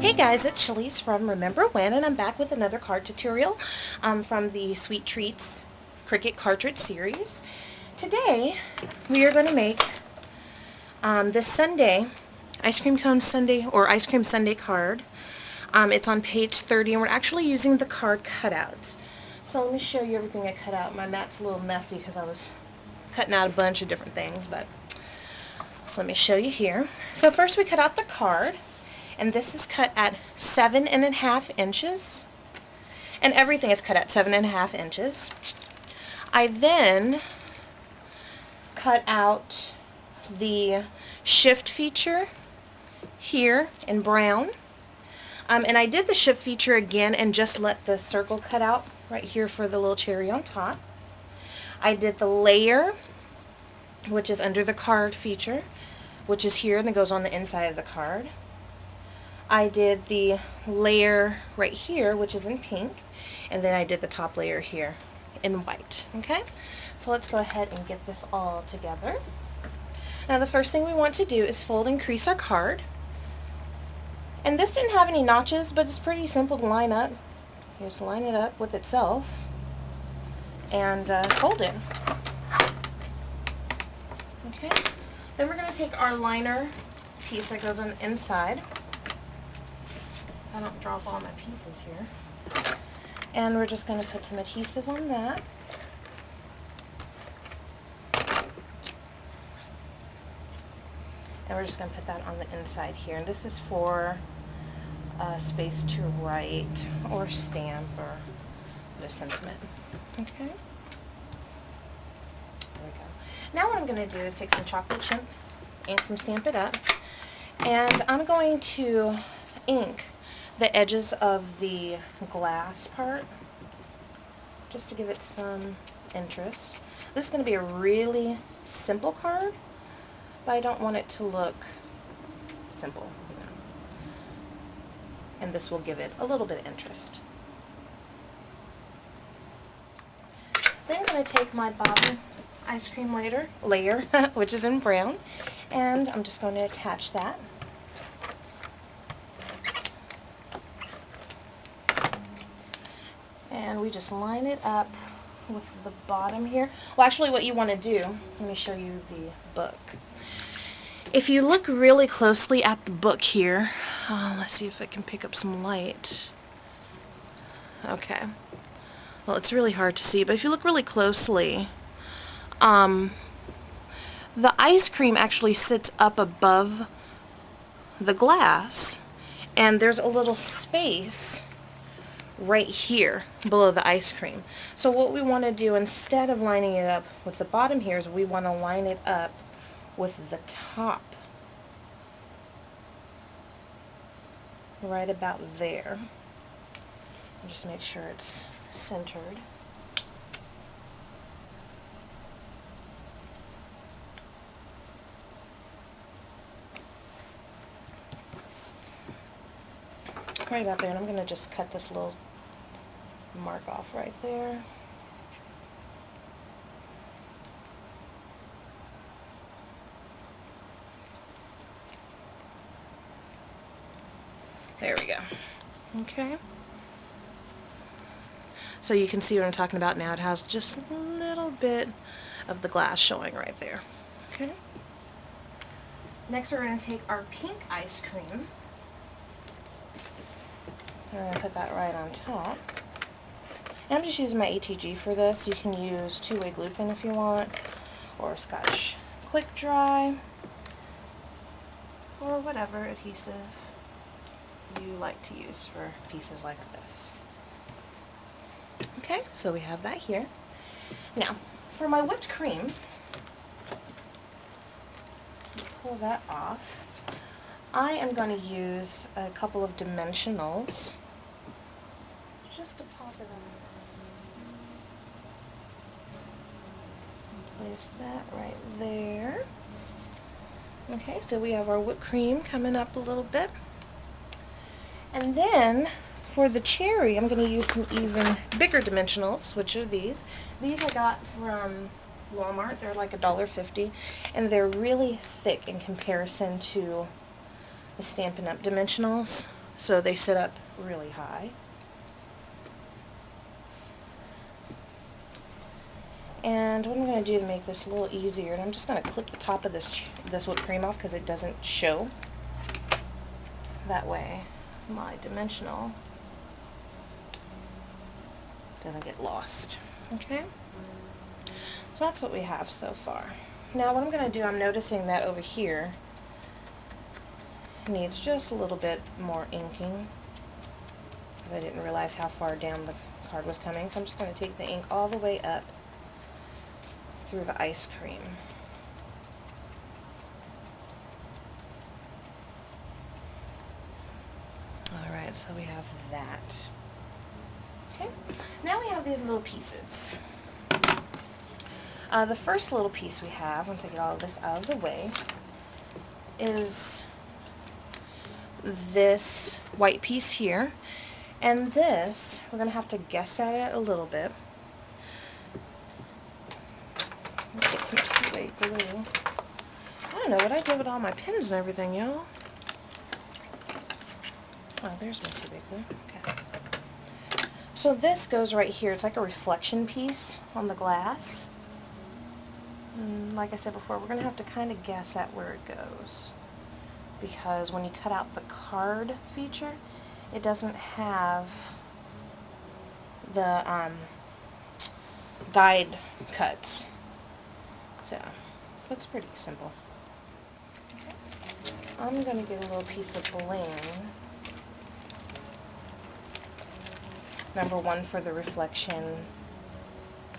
Hey guys, it's Shalise from Remember When, and I'm back with another card tutorial from the Sweet Treats Cricut Cartridge series. Today, we are going to make this Sunday, Ice Cream Cone Sunday, or Ice Cream Sunday card. It's on page 30, and we're actually using the card cutout. So let me show you everything I cut out. My mat's a little messy because I was cutting out a bunch of different things, but let me show you here. So first we cut out the card. And this is cut at 7.5 inches. And everything is cut at 7.5 inches. I then cut out the shift feature here in brown. And I did the shift feature again and just let the circle cut out right here for the little cherry on top. I did the layer, which is under the card feature, which is here and it goes on the inside of the card. I did the layer right here, which is in pink, and then I did the top layer here in white. Okay, so let's go ahead and get this all together. Now the first thing we want to do is fold and crease our card. And this didn't have any notches, but it's pretty simple to line up. You just line it up with itself and fold it. Okay, then we're going to take our liner piece that goes on the inside. I don't drop all my pieces here. And we're just going to put some adhesive on that. And we're just going to put that on the inside here. And this is for space to write or stamp or the sentiment. Okay. There we go. Now what I'm going to do is take some chocolate chip ink from Stamp It Up. And I'm going to ink the edges of the glass part just to give it some interest. This is going to be a really simple card, but I don't want it to look simple, you know. And this will give it a little bit of interest. Then I'm going to take my bottom ice cream layer which is in brown, and I'm just going to attach that. And we just line it up with the bottom here. Well, actually what you want to do, let me show you the book. If you look really closely at the book here, let's see if I can pick up some light. Okay. Well, it's really hard to see, but if you look really closely, the ice cream actually sits up above the glass, and there's a little space right here below the ice cream. So what we want to do, instead of lining it up with the bottom here, is we want to line it up with the top. Right about there. And just make sure it's centered. Right about there, and I'm going to just cut this little mark off right there. There we go. Okay. So you can see what I'm talking about now. It has just a little bit of the glass showing right there. Okay. Next we're going to take our pink ice cream. I'm going to put that right on top. And I'm just using my ATG for this. You can use two-way glue pen if you want, or Scotch Quick Dry, or whatever adhesive you like to use for pieces like this. Okay, so we have that here. Now, for my whipped cream, pull that off. I am going to use a couple of dimensionals just to pop it on. Place that right there. Okay, so we have our whipped cream coming up a little bit. And then for the cherry, I'm going to use some even bigger dimensionals, which are these. These I got from Walmart. They're like $1.50, and they're really thick in comparison to the Stampin' Up! Dimensionals. so they sit up really high. And what I'm going to do to make this a little easier, and I'm just going to clip the top of this whipped cream off because it doesn't show. That way my dimensional doesn't get lost. Okay? So that's what we have so far. Now what I'm going to do, I'm noticing that over here needs just a little bit more inking. I didn't realize how far down the card was coming, so I'm just going to take the ink all the way up through the ice cream. Alright, so we have that. Okay, now we have these little pieces. The first little piece we have, once I get all of this out of the way, is this white piece here. And this, we're going to have to guess at it a little bit. Get some two-way glue. I don't know what I did with all my pins and everything, y'all. Oh, there's my two-way glue. Okay. So this goes right here. It's like a reflection piece on the glass. And like I said before, we're going to have to kind of guess at where it goes. Because when you cut out the card feature, it doesn't have the guide cuts. So, that's pretty simple. Okay. I'm going to get a little piece of bling. Number one for the reflection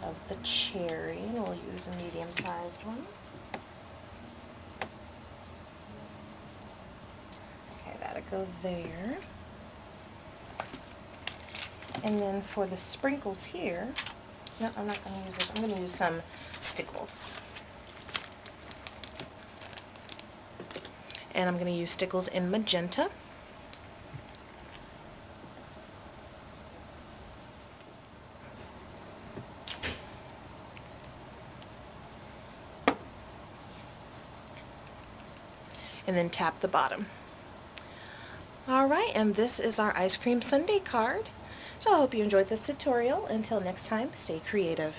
of the cherry. We'll use a medium-sized one. Okay, that'll go there. And then for the sprinkles here, no, I'm not going to use this. I'm going to use some stickles. And I'm going to use stickles in magenta. And then tap the bottom. Alright, and this is our ice cream sundae card. So I hope you enjoyed this tutorial. Until next time, stay creative.